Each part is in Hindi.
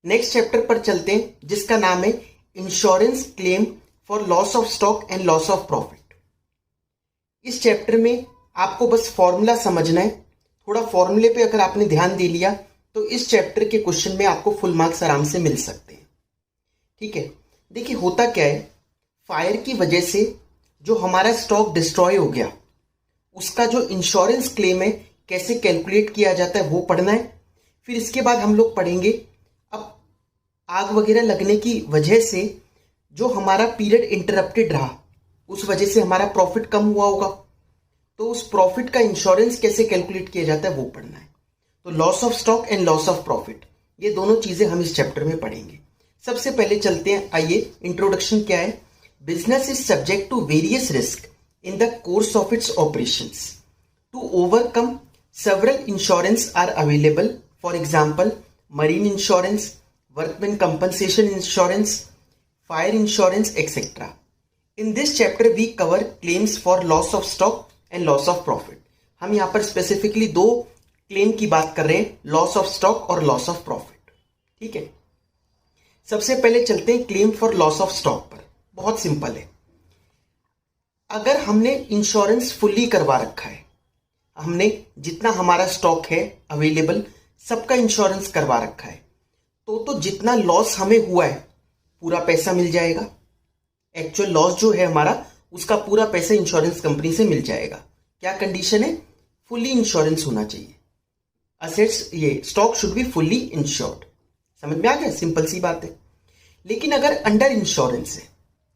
नेक्स्ट चैप्टर पर चलते हैं जिसका नाम है insurance claim for loss of stock and loss of profit. इस चैप्टर में आपको बस फॉर्मूला समझना है। थोड़ा फॉर्मूले पे अगर आपने ध्यान दे लिया तो इस चैप्टर के क्वेश्चन में आपको फुल मार्क्स आराम से मिल सकते हैं। ठीक है, देखिए होता क्या है, फायर की वजह से जो हमारा स्टॉक डिस्ट्रॉय हो गया उसका जो इंश्योरेंस क्लेम है कैसे कैलकुलेट किया जाता है वो पढ़ना है। फिर इसके बाद हम लोग पढ़ेंगे अब आग वगैरह लगने की वजह से जो हमारा पीरियड इंटरप्टेड रहा उस वजह से हमारा प्रॉफिट कम हुआ होगा, तो उस प्रॉफिट का इंश्योरेंस कैसे कैलकुलेट किया जाता है वो पढ़ना है। तो loss of stock and loss of profit ये दोनों चीजें हम इस चैप्टर में पढ़ेंगे। सबसे पहले चलते हैं, आइए इंट्रोडक्शन क्या है। Business is subject to various risk in the course of its operations. To overcome, several insurance are available. For example, marine insurance, workmen compensation insurance, fire insurance, etc. In this chapter, we cover claims for loss of stock and loss of profit. हम यहाँ पर स्पेसिफिकली दो क्लेम की बात कर रहे हैं, लॉस ऑफ स्टॉक और लॉस ऑफ प्रॉफिट। ठीक है, सबसे पहले चलते हैं claim for loss of stock पर। बहुत सिंपल है, अगर हमने इंश्योरेंस फुल्ली करवा रखा है, हमने जितना हमारा स्टॉक है अवेलेबल सबका इंश्योरेंस करवा रखा है, तो जितना लॉस हमें हुआ है पूरा पैसा मिल जाएगा। एक्चुअल लॉस जो है हमारा उसका पूरा पैसा इंश्योरेंस कंपनी से मिल जाएगा। क्या कंडीशन है? फुल्ली इंश्योरेंस होना चाहिए। असेट्स, ये stock should be fully insured. समझ में आ गया? सिंपल सी बात है। लेकिन अगर अंडर इंश्योरेंस है,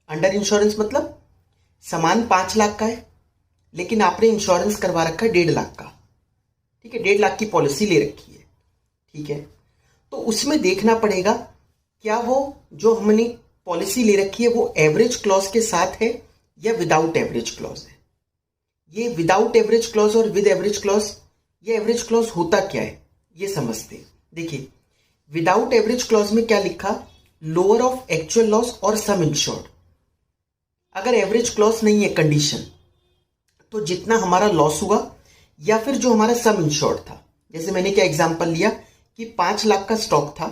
अंडर इंश्योरेंस मतलब सामान 5 लाख का है लेकिन आपने इंश्योरेंस करवा रखा है 1.5 लाख का। ठीक है, 1.5 लाख की पॉलिसी ले रखी है। ठीक है, तो उसमें देखना पड़ेगा क्या वो जो हमने पॉलिसी ले रखी है वो एवरेज क्लॉज के साथ है या विदाउट एवरेज क्लॉज है। ये विदाउट एवरेज क्लॉज और विद एवरेज क्लॉज, ये एवरेज क्लॉज होता क्या है ये समझते हैं। देखिए विदाउट एवरेज क्लॉज में क्या लिखा, लोअर ऑफ एक्चुअल लॉस और सम इंश्योर्ड। अगर एवरेज क्लॉज नहीं है कंडीशन, तो जितना हमारा लॉस हुआ या फिर जो हमारा सम इंश्योर्ड था, जैसे मैंने क्या एग्जांपल लिया कि 5 लाख का स्टॉक था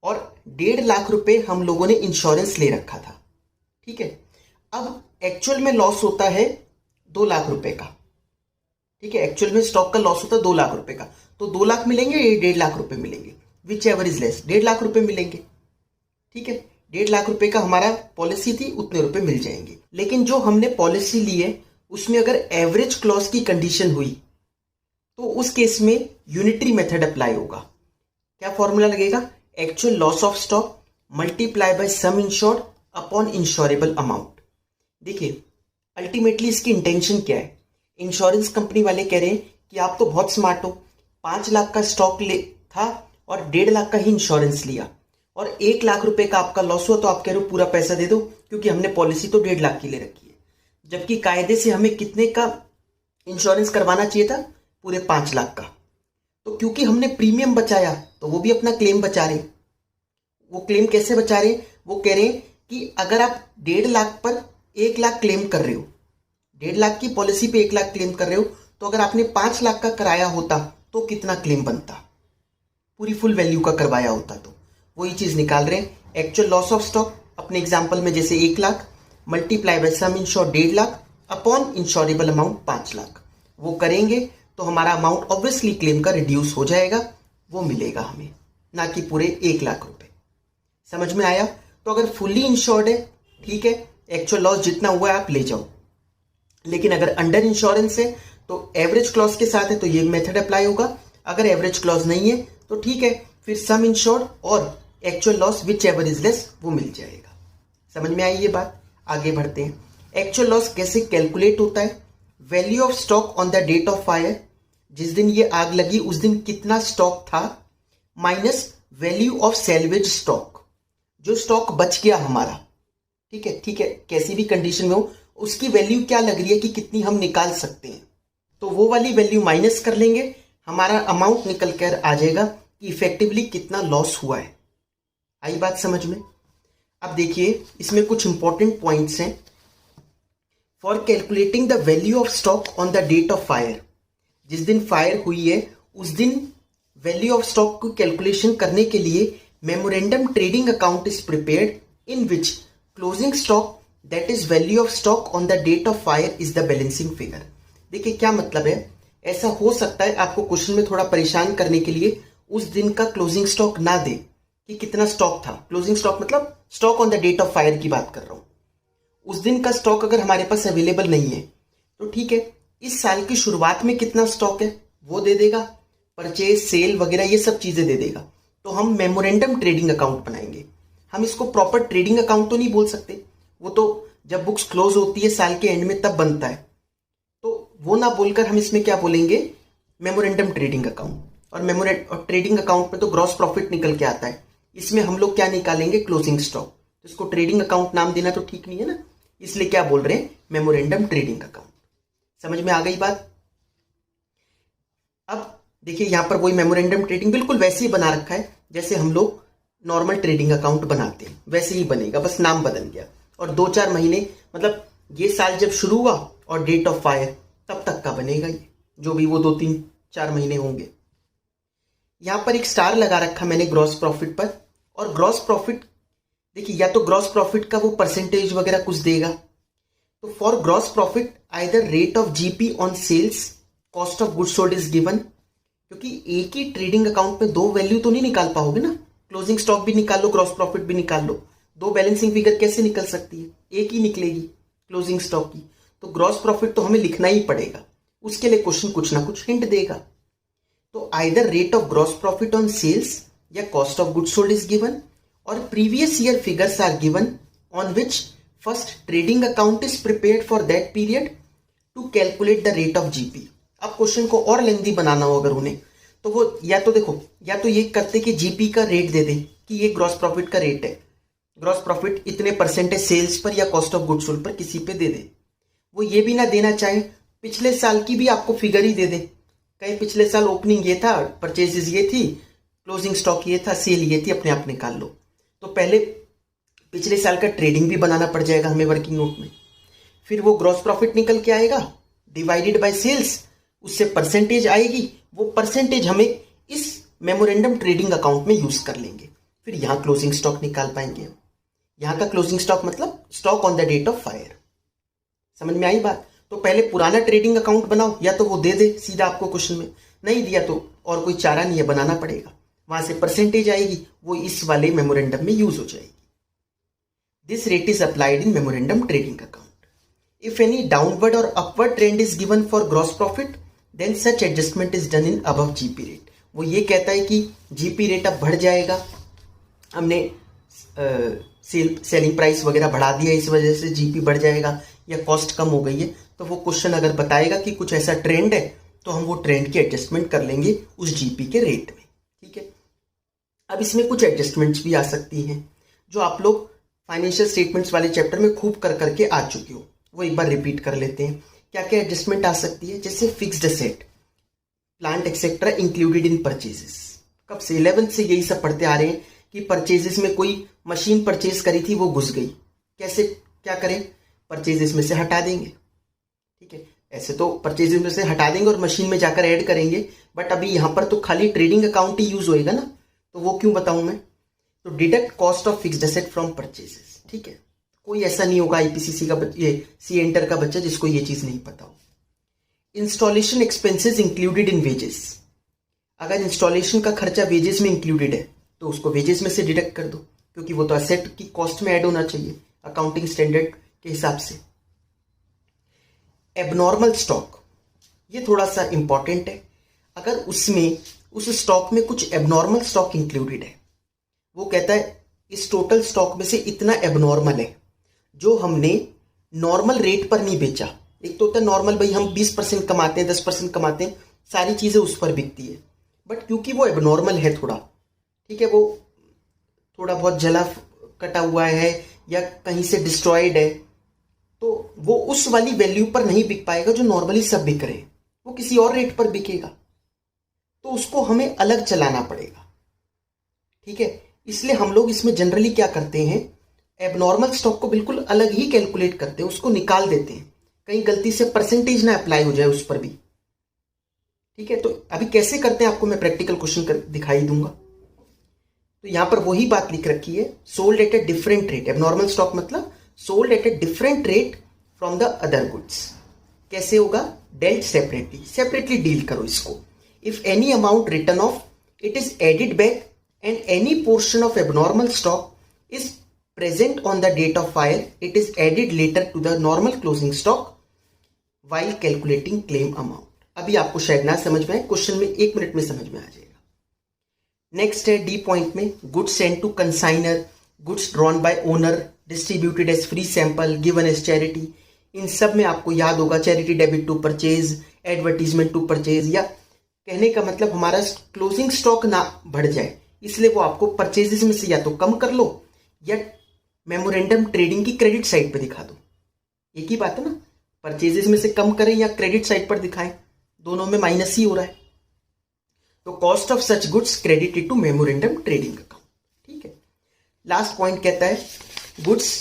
और 1.5 लाख रुपए हम लोगों ने इंश्योरेंस ले रखा था। ठीक है, अब एक्चुअल में लॉस होता है 2 लाख रुपए का। ठीक है, एक्चुअल में स्टॉक का लॉस होता है 2 लाख रुपए का, तो 2 लाख मिलेंगे या 1.5 लाख रुपए मिलेंगे, which ever is less, 1.5 lakh रुपए मिलेंगे। ठीक है, 1.5 लाख रुपए का हमारा पॉलिसी थी, उतने रुपए मिल जाएंगे। लेकिन जो हमने पॉलिसी ली है उसमें अगर एवरेज क्लॉज की कंडीशन हुई तो उस केस में यूनिटरी मेथड अप्लाई होगा। क्या फॉर्मूला लगेगा? Actual loss of stock multiply by some insured upon insurable amount. देखिए अल्टीमेटली इसकी इंटेंशन क्या है, इंश्योरेंस कंपनी वाले कह रहे हैं कि आप तो बहुत स्मार्ट हो, 5 लाख का स्टॉक ले था और 1.5 लाख का ही इंश्योरेंस लिया और 1 लाख रुपए का आपका लॉस हुआ, तो आप कह रहे हो पूरा पैसा दे दो क्योंकि हमने पॉलिसी तो 1.5 लाख की ले रखी है, जबकि कायदे से हमें कितने का इंश्योरेंस करवाना चाहिए था? पूरे 5 लाख का। तो क्योंकि हमने प्रीमियम बचाया तो वो भी अपना क्लेम बचा रहे। वो क्लेम कैसे बचा रहे? वो कह रहे हैं कि अगर आप 1.5 लाख पर 1 लाख क्लेम कर रहे हो, 1.5 लाख की पॉलिसी पे 1 लाख क्लेम कर रहे हो, तो अगर आपने 5 लाख का कराया होता तो कितना क्लेम बनता? पूरी फुल वैल्यू का करवाया होता। तो वही चीज निकाल रहे हैं, एक्चुअल लॉस ऑफ स्टॉक अपने एग्जांपल में जैसे 1 lakh multiply by some insured 1.5 lakh upon insurable amount 5 lakh. वो करेंगे तो हमारा अमाउंट ऑब्वियसली क्लेम का रिड्यूस हो जाएगा, वो मिलेगा हमें, ना कि पूरे 1 लाख रुपए। समझ में आया? तो अगर फुल्ली इंश्योर्ड है ठीक है, एक्चुअल लॉस जितना हुआ है आप ले जाओ, लेकिन अगर अंडर इंश्योरेंस है तो एवरेज क्लॉज के साथ है तो ये मेथड अप्लाई होगा। अगर एवरेज क्लॉज नहीं है तो ठीक है, फिर सम इंश्योर्ड और actual loss which ever is less वो मिल जाएगा। समझ में आई ये बात? आगे बढ़ते हैं। एक्चुअल लॉस कैसे कैलकुलेट होता है? Value of stock on the date of fire, जिस दिन ये आग लगी उस दिन कितना स्टॉक था, minus value of salvage stock, जो स्टॉक बच गया हमारा। ठीक है, ठीक है, कैसी भी कंडीशन में हो उसकी वैल्यू क्या लग रही है कि कितनी हम निकाल सकते हैं, तो वो वाली वैल्यू माइनस कर लेंगे, हमारा अमाउंट निकल कर आ जाएगा कि इफेक्टिवली कितना लॉस हुआ है। आई बात समझ में? अब देखिए इसमें कुछ इंपॉर्टेंट पॉइंट्स हैं। For calculating the value of stock on the date of fire, जिस दिन फायर हुई है उस दिन वैल्यू ऑफ स्टॉक को कैलकुलेशन करने के लिए memorandum trading account is prepared in which closing stock that is value of stock on the date of fire is the balancing figure. देखिए क्या मतलब है, ऐसा हो सकता है आपको क्वेश्चन में थोड़ा परेशान करने के लिए उस दिन का क्लोजिंग स्टॉक ना दे कि कितना स्टॉक था। क्लोजिंग स्टॉक मतलब stock on the date of fire की बात कर रहा हूं। उस दिन का स्टॉक अगर हमारे पास अवेलेबल नहीं है तो ठीक है, इस साल की शुरुआत में कितना स्टॉक है वो दे देगा, परचेज सेल वगैरह ये सब चीजें दे देगा। तो हम मेमोरेंडम ट्रेडिंग अकाउंट बनाएंगे। हम इसको प्रॉपर ट्रेडिंग अकाउंट तो नहीं बोल सकते, वो तो जब बुक्स क्लोज होती है साल के एंड में तब बनता है, तो वो ना बोलकर हम इसमें क्या बोलेंगे, मेमोरेंडम ट्रेडिंग अकाउंट। और ट्रेडिंग अकाउंट में तो ग्रॉस प्रॉफिट निकल के आता है, इसमें हम लोग क्या निकालेंगे, क्लोजिंग स्टॉक। तो इसको ट्रेडिंग अकाउंट नाम देना तो ठीक नहीं है ना, इसलिए क्या बोल रहे हैं, मेमोरेंडम ट्रेडिंग अकाउंट। समझ में आ गई बात। अब देखिए यहां पर वही मेमोरेंडम ट्रेडिंग बिल्कुल वैसे ही बना रखा है जैसे हम लोग नॉर्मल ट्रेडिंग अकाउंट बनाते हैं, वैसे ही बनेगा, बस नाम बदल गया। और 2-4 महीने मतलब ये साल जब शुरू हुआ और डेट ऑफ फायर तब तक का बनेगा ये, जो भी वो 2-3-4 महीने होंगे। यहां पर एक स्टार लगा रखा मैंने ग्रॉस प्रॉफिट पर। और ग्रॉस प्रॉफिट देखिए, या तो ग्रॉस प्रॉफिट का वो परसेंटेज वगैरह कुछ देगा। तो for gross profit either rate of GP on sales, cost of goods sold is given. क्योंकि एक ही ट्रेडिंग अकाउंट में 2 वैल्यू तो नहीं निकाल पाओगे ना, क्लोजिंग स्टॉक भी निकाल लो, ग्रॉस प्रॉफिट भी निकाल लो, 2 बैलेंसिंग फिगर कैसे निकल सकती है, एक ही निकलेगी क्लोजिंग स्टॉक की। तो ग्रॉस प्रॉफिट तो हमें लिखना ही पड़ेगा, उसके लिए क्वेश्चन कुछ ना कुछ हिंट देगा। तो either rate of gross profit on sales या cost of goods sold is given, और previous year figures are given on which first trading account is prepared for that period to calculate the rate of GP. अब क्वेश्चन को और लेंथी बनाना हो अगर उन्हें, तो वो या तो देखो, या तो ये करते कि जीपी का रेट दे दे कि ये ग्रॉस प्रॉफिट का रेट है, ग्रॉस प्रॉफिट इतने परसेंटेज सेल्स पर या कॉस्ट ऑफ गुड्स सोल्ड पर किसी पे दे दे। वो ये भी ना देना चाहे पिछले साल की भी आपको फिगर ही दे दे, कहीं पिछले साल ओपनिंग ये था, परचेजेस ये थी, क्लोजिंग स्टॉक ये था, सेल ये थी, अपने आप निकाल लो। तो पहले पिछले साल का ट्रेडिंग भी बनाना पड़ जाएगा हमें वर्किंग नोट में, फिर वो ग्रॉस प्रॉफिट निकल के आएगा डिवाइडेड बाय सेल्स, उससे परसेंटेज आएगी, वो परसेंटेज हमें इस मेमोरेंडम ट्रेडिंग अकाउंट में यूज कर लेंगे। फिर यहां क्लोजिंग स्टॉक निकाल पाएंगे हम। यहां का क्लोजिंग स्टॉक मतलब stock on the date of fire. समझ में आई बात। तो पहले पुराना ट्रेडिंग अकाउंट बनाओ, या तो वो दे दे सीधा आपको क्वेश्चन में, नहीं दिया तो और कोई चारा नहीं है, बनाना पड़ेगा। वहां से परसेंटेज आएगी, वो इस वाले मेमोरेंडम में यूज हो जाएगी। This rate is applied in memorandum trading account. If any downward or upward trend is given for gross profit then such adjustment is done in above GP rate. वो ये कहता है कि जीपी रेट अब बढ़ जाएगा, हमने सेलिंग प्राइस वगैरह बढ़ा दिया, इस वजह से जीपी बढ़ जाएगा या कॉस्ट कम हो गई है। तो वो क्वेश्चन अगर बताएगा कि कुछ ऐसा ट्रेंड है तो हम वो ट्रेंड की एडजस्टमेंट कर लेंगे उस जीपी के रेट में। ठीक है, अब इसमें कुछ एडजस्टमेंट्स भी आ सकती हैं जो आप लोग फाइनेंशियल स्टेटमेंट्स वाले चैप्टर में खूब कर करके आ चुके हो, वो एक बार रिपीट कर लेते हैं। क्या क्या एडजस्टमेंट आ सकती है, जैसे fixed asset, plant etcetera included in purchases. कब से 11th से यही सब पढ़ते आ रहे हैं कि परचेजेस में कोई मशीन परचेज करी थी, वो घुस गई, कैसे क्या करें, परचेजेस में से हटा देंगे। ठीक है, ऐसे तो परचेजेस में से हटा देंगे और मशीन में जाकर ऐड करेंगे, बट अभी यहां पर तो खाली ट्रेडिंग अकाउंट ही यूज होएगा ना, तो वो क्यों बताऊं मैं। तो deduct cost of fixed asset from purchases. ठीक है, कोई ऐसा नहीं होगा आईपीसीसी का ये सी एंटर का बच्चा जिसको ये चीज नहीं पता हो। Installation expenses included in wages. अगर इंस्टॉलेशन का खर्चा वेजेस में इंक्लूडेड है तो उसको वेजेस में से डिडक्ट कर दो, क्योंकि वो तो असेट की कॉस्ट में ऐड होना चाहिए अकाउंटिंग स्टैंडर्ड के हिसाब से। एबनॉर्मल स्टॉक, ये थोड़ा सा इंपॉर्टेंट है। अगर उसमें उस स्टॉक में कुछ एबनॉर्मल स्टॉक इंक्लूडेड है, वो कहता है इस टोटल स्टॉक में से इतना एबनॉर्मल है जो हमने नॉर्मल रेट पर नहीं बेचा। एक तो होता है नॉर्मल, भाई हम 20% कमाते हैं, 10% कमाते हैं, सारी चीजें उस पर बिकती है, बट क्योंकि वो एबनॉर्मल है थोड़ा, ठीक है, वो थोड़ा बहुत जला कटा हुआ है या कहीं से डिस्ट्रॉयड है, तो वो उस वाली वैल्यू पर नहीं बिक पाएगा जो नॉर्मली सब बिक रहे हैं, वो किसी और रेट पर बिकेगा, तो उसको हमें अलग चलाना पड़ेगा। ठीक है, इसलिए हम लोग इसमें जनरली क्या करते हैं, एबनॉर्मल स्टॉक को बिल्कुल अलग ही कैलकुलेट करते हैं, उसको निकाल देते हैं, कहीं गलती से परसेंटेज ना अप्लाई हो जाए उस पर भी। ठीक है, तो अभी कैसे करते हैं आपको मैं प्रैक्टिकल क्वेश्चन दिखाई दूंगा। तो यहां पर वही बात लिख रखी है, sold at a different rate. Abnormal stock मतलब sold at a different rate from the other goods. कैसे होगा? डेल्ट सेपरेटली, सेपरेटली डील करो इसको। If any amount return of it is added back and any portion of abnormal stock is present on the date of fire, it is added later to the normal closing stock while calculating claim amount. अभी आपको शायद ना समझ में आए, क्वेश्चन में 1 मिनट में समझ में आ जाएगा। नेक्स्ट है डी पॉइंट में, goods send to consignor, goods drawn by owner, distributed as free sample, given as charity. इन सब में आपको याद होगा charity debit to purchase, advertisement to purchase, या कहने का मतलब हमारा क्लोजिंग स्टॉक ना बढ़ जाए इसलिए वो आपको परचेजेस में से या तो कम कर लो या मेमोरेंडम ट्रेडिंग की क्रेडिट साइड पे दिखा दो। एक ही बात है ना, परचेजेस में से कम करें या क्रेडिट साइड पर दिखाएं, दोनों में माइनस ही हो रहा है। तो cost of such goods credited to memorandum trading account. ठीक है, लास्ट पॉइंट कहता है goods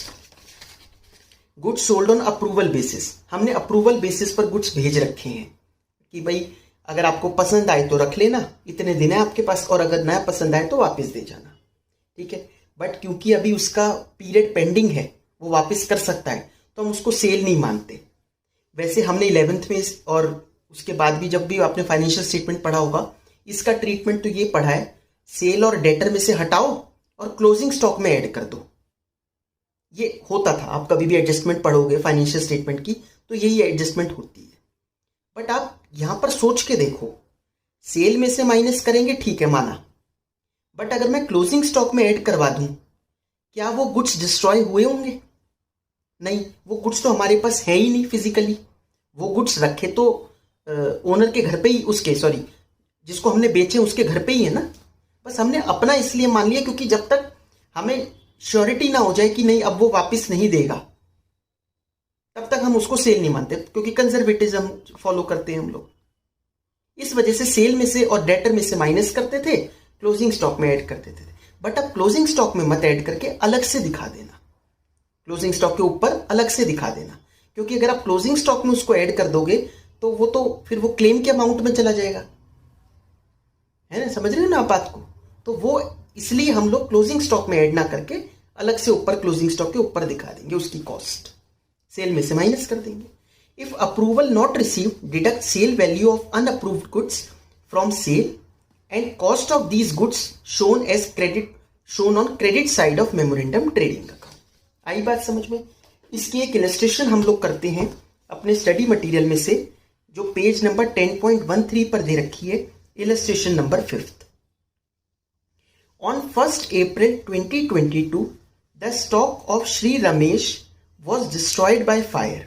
sold on approval basis. हमने अप्रूवल बेसिस पर गुड्स भेज रखे हैं कि भाई अगर आपको पसंद आए तो रख लेना, इतने दिन है आपके पास, और अगर ना पसंद आए तो वापस दे जाना। ठीक है, बट क्योंकि अभी उसका पीरियड पेंडिंग है, वो वापस कर सकता है, तो हम उसको सेल नहीं मानते। वैसे हमने 11th में और उसके बाद भी जब भी आपने फाइनेंशियल स्टेटमेंट पढ़ा होगा, इसका ट्रीटमेंट तो ये पढ़ा है, सेल और डेटर में से हटाओ और क्लोजिंग स्टॉक में ऐड कर दो। ये होता था, आप कभी भी एडजस्टमेंट पढ़ोगे फाइनेंशियल स्टेटमेंट की तो यही एडजस्टमेंट होती है। बट आप यहां पर सोच के देखो, सेल में से माइनस करेंगे ठीक है माना, बट अगर मैं क्लोजिंग स्टॉक में ऐड करवा दूं, क्या वो गुड्स डिस्ट्रॉय हुए होंगे? नहीं, वो गुड्स तो हमारे पास है ही नहीं फिजिकली। वो गुड्स रखे तो ओनर के घर पे ही, जिसको हमने बेचे उसके घर पे ही है ना। बस हमने अपना इसलिए मान लिया क्योंकि जब तक हमें श्योरिटी ना हो जाए कि नहीं अब वो वापस नहीं देगा, तब तक हम उसको सेल नहीं मानते, क्योंकि कंजर्वेटिज्म फॉलो करते हैं हम लोग। इस वजह से सेल में से और डेटर में से माइनस करते थे, क्लोजिंग स्टॉक में ऐड करते थे। बट अब क्लोजिंग स्टॉक में मत ऐड करके अलग से दिखा देना, क्लोजिंग स्टॉक के ऊपर अलग से दिखा देना, क्योंकि अगर आप क्लोजिंग स्टॉक में उसको ऐड कर दोगे तो फिर वो क्लेम के अमाउंट में चला जाएगा, है ना? समझ रहे हो ना आप बात को? तो वो इसलिए हम लोग क्लोजिंग स्टॉक में ऐड ना करके अलग से ऊपर क्लोजिंग स्टॉक के ऊपर दिखा देंगे उसकी कॉस्ट, सेल में से माइनस कर देंगे। If approval not receive, deduct sale value of unapproved goods from sale and cost of these goods shown as credit, shown on credit side of memorandum trading account. आई बात समझ में? इसकी एक इलस्ट्रेशन हम लोग करते हैं अपने स्टडी मटेरियल में से, जो पेज नंबर 10.13 पर दे रखी है, illustration number 5। On 1st April 2022, the stock of Sri Ramesh was destroyed by fire,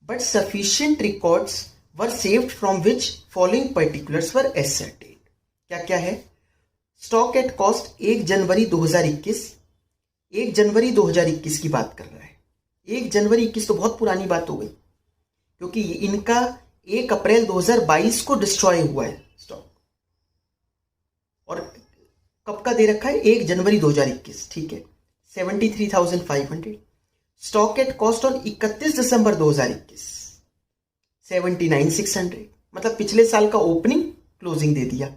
but sufficient records were saved from which following particulars were ascertained. क्या है? स्टॉक एट कॉस्ट 1 जनवरी 2021, 1 जनवरी 2021 की बात कर रहा है। 1 जनवरी 21 तो बहुत पुरानी बात हो गई, क्योंकि इनका 1 अप्रैल 2022 को डिस्ट्रॉय हुआ है स्टॉक, और कब का दे रखा है? 1 जनवरी 2021। ठीक है, 73,500। स्टॉक एट कॉस्ट ऑन 31 दिसंबर 2021, 79,600। मतलब पिछले साल का ओपनिंग क्लोजिंग दे दिया।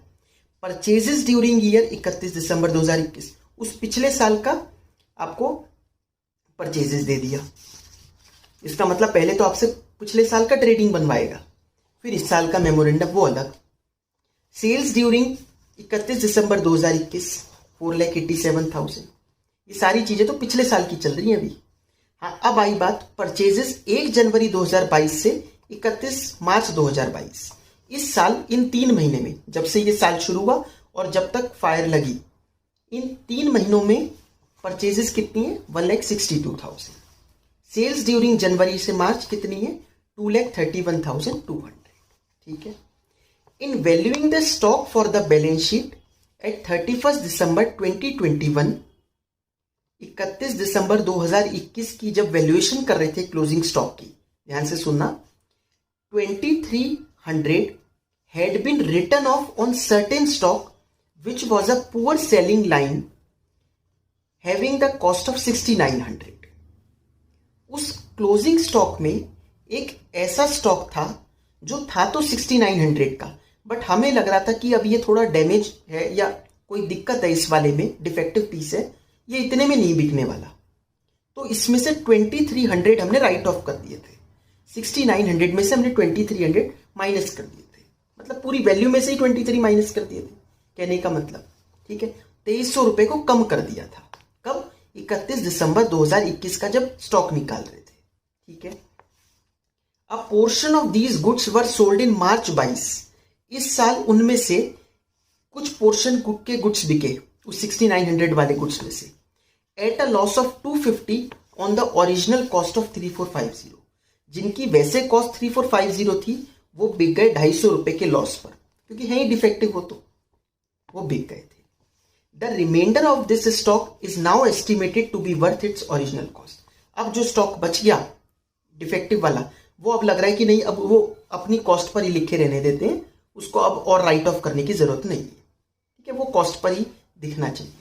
परचेजेस ड्यूरिंग ईयर 31 दिसंबर 2021, उस पिछले साल का आपको परचेजेस दे दिया। इसका मतलब पहले तो आपसे पिछले साल का ट्रेडिंग बनवाएगा, फिर इस साल का मेमोरेंडम वो अलग। सेल्स ड्यूरिंग 31 दिसंबर 2021 4,87,000। ये सारी चीजें तो पिछले साल की चल रही हैं अभी। हाँ, अब आई बात परचेजेस 1 जनवरी 2022 से 31 मार्च 2022। इस साल इन 3 महीने में, जब से ये साल शुरू हुआ और जब तक फायर लगी, इन 3 महीनों में परचेजेस कितनी है? 1,62,000। सेल्स ड्यूरिंग जनवरी से मार्च कितनी है? 2,31,200। ठीक है। In valuing the stock for the balance sheet at 31st December 2021, 31 दिसंबर 2021 की जब वैल्यूएशन कर रहे थे क्लोजिंग स्टॉक की, ध्यान से सुनना, 2,300 had been written off on certain stock which was a poor selling line having the cost of 6,900। उस क्लोजिंग स्टॉक में एक ऐसा स्टॉक था जो था तो 6,900 का, बट हमें लग रहा था कि अब ये थोड़ा डैमेज है या कोई दिक्कत है इस वाले में, डिफेक्टिव पीस है, ये इतने में नहीं बिकने वाला, तो इसमें से 2300 हमने राइट ऑफ कर दिए थे। 6900 में से हमने 2300 माइनस कर दिए थे, मतलब पूरी वैल्यू में से ही 23 माइनस कर दिए थे, कहने का मतलब, ठीक है। 2300 रुपए को कम कर दिया था, कब? 31 दिसंबर 2021 का जब स्टॉक निकाल रहे थे, ठीक है। A portion of these goods were sold in March 22। इस साल उनमें से कुछ पोर्शन के गुड्स बिके उस 6900 वाले गुड्स में से, at a loss of 250 on the original cost of 3450। जिनकी वैसे कॉस्ट 3450 थी वो बिक गए 250 रुपए के लॉस पर, क्योंकि है ही डिफेक्टिव हो तो वो बिक गए थे। The reminder of this stock is now estimated to be worth its original cost. अब जो स्टॉक बच गया डिफेक्टिव वाला, वो अब लग रहा है कि नहीं, अब वो अपनी कॉस्ट पर ही लिखे रहने देते हैं, उसको अब और राइट ऑफ करने की जरूरत नहीं है, ठीक है, वो कॉस्ट पर ही दिखना चाहिए।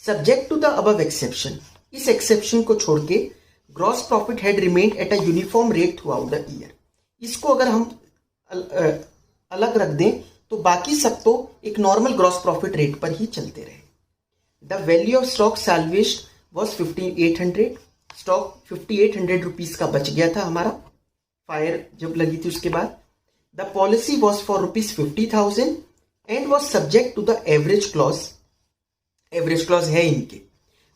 Subject to the above exception, इस एक्सेप्शन को छोड़ के gross profit had remained at a uniform rate throughout the year. इसको अगर हम अलग रख दें तो बाकी सब तो एक नॉर्मल ग्रॉस प्रॉफिट रेट पर ही चलते रहे। The value of stock salvaged was 5800। Stock 5800 rupees का बच गया था हमारा, फायर जब लगी थी उसके बाद। The policy was for ₹50,000 and was subject to the average clause. Average clause है इनके,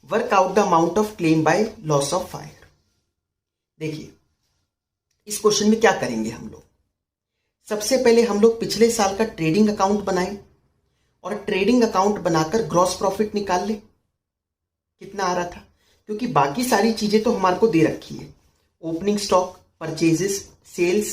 work out the amount of claim by loss of fire. देखिए इस क्वेश्चन में क्या करेंगे हम लोग, सबसे पहले हम लोग पिछले साल का ट्रेडिंग अकाउंट बनाएं और ट्रेडिंग अकाउंट बनाकर ग्रॉस प्रॉफिट निकाल ले कितना आ रहा था, क्योंकि बाकी सारी चीजें तो हमारे को दे रखी है, opening stock, purchases, sales.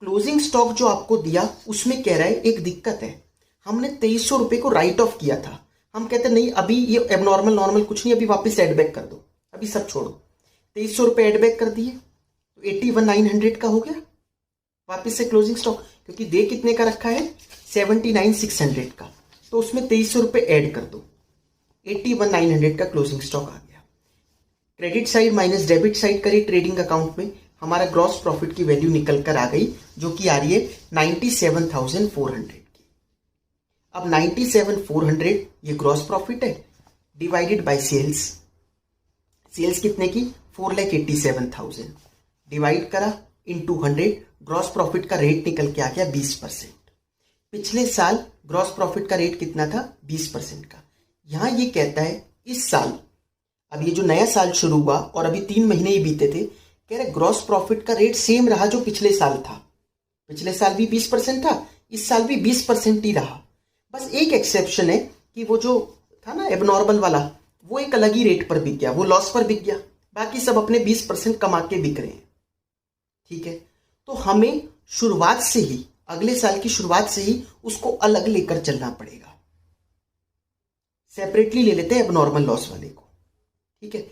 Closing stock जो आपको दिया उसमें कह रहा है एक दिक्कत है, हमने 2300 रुपए को राइट ऑफ किया था, हम कहते नहीं अभी ये एबनॉर्मल नॉर्मल कुछ नहीं, अभी वापस एड बैक कर दो, अभी सब छोड़ो। 2300 रुपए एड बैक कर दिए तो 81,900 का हो गया वापस से क्लोजिंग स्टॉक, क्योंकि दे कितने का रखा है 79,600 का, तो उसमें 2300 रुपए ऐड कर दो, 81,900 का क्लोजिंग स्टॉक आ गया। Credit side minus debit side करी ट्रेडिंग अकाउंट में, हमारा ग्रॉस प्रॉफिट की वैल्यू निकल कर आ गई जो कि आ रही है 97,400 की। अब 97,400 ये ग्रॉस प्रॉफिट है, डिवाइडेड बाय सेल्स, सेल्स कितने की 4,87,000 डिवाइड करा इनटू 100, ग्रॉस प्रॉफिट का रेट निकल के आ गया 20%। पिछले साल ग्रॉस प्रॉफिट का रेट कितना था 20% का। यहां ये कहता है इस साल, अब ये जो नया साल शुरू हुआ और अभी 3 महीने ही बीते थे, कह रहे ग्रॉस प्रॉफिट का रेट सेम रहा जो पिछले साल था। पिछले साल भी 20% था, इस साल भी 20% ही रहा। बस एक एक्सेप्शन है कि वो जो था ना एबनॉर्मल वाला, वो एक अलग ही रेट पर बिक गया, वो लॉस पर बिक गया, बाकी सब अपने 20% कमा के बिक रहे हैं, ठीक है। तो हमें शुरुआत से ही, अगले साल की शुरुआत से ही उसको अलग लेकर चलना पड़ेगा, सेपरेटली ले लेते हैं एबनॉर्मल लॉस वाले को, ठीक है।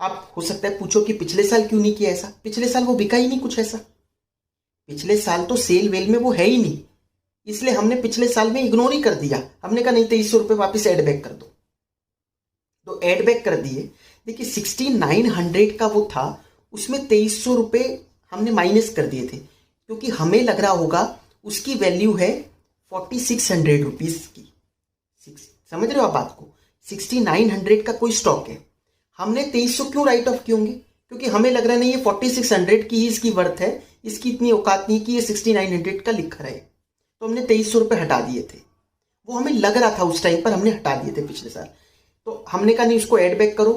आप हो सकता है पूछो कि पिछले साल क्यों नहीं किया ऐसा, पिछले साल वो बिका ही नहीं कुछ ऐसा, पिछले साल तो सेल वेल में वो है ही नहीं, इसलिए हमने पिछले साल में इग्नोर ही कर दिया, हमने कहा नहीं 2300 रुपए वापिस एड बैक कर दो, तो एड बैक कर दिए। देखिए 6900 का वो था, उसमें 2300 रुपए हमने माइनस कर दिए थे, क्योंकि हमें लग रहा होगा उसकी वैल्यू है 4600 रुपीज की, समझ रहे हो आप बात को। 6900 का कोई स्टॉक है, हमने 2300 क्यों राइट ऑफ किए होंगे, क्योंकि हमें लग रहा नहीं ये 4600 की ही इसकी वर्थ है, इसकी इतनी औकात नहीं कि ये 6900 का लिखा रहे, तो हमने 2300 रुपए हटा दिए थे, वो हमें लग रहा था उस टाइम पर, हमने हटा दिए थे पिछले साल। तो हमने कहा नहीं उसको एड बैक करो,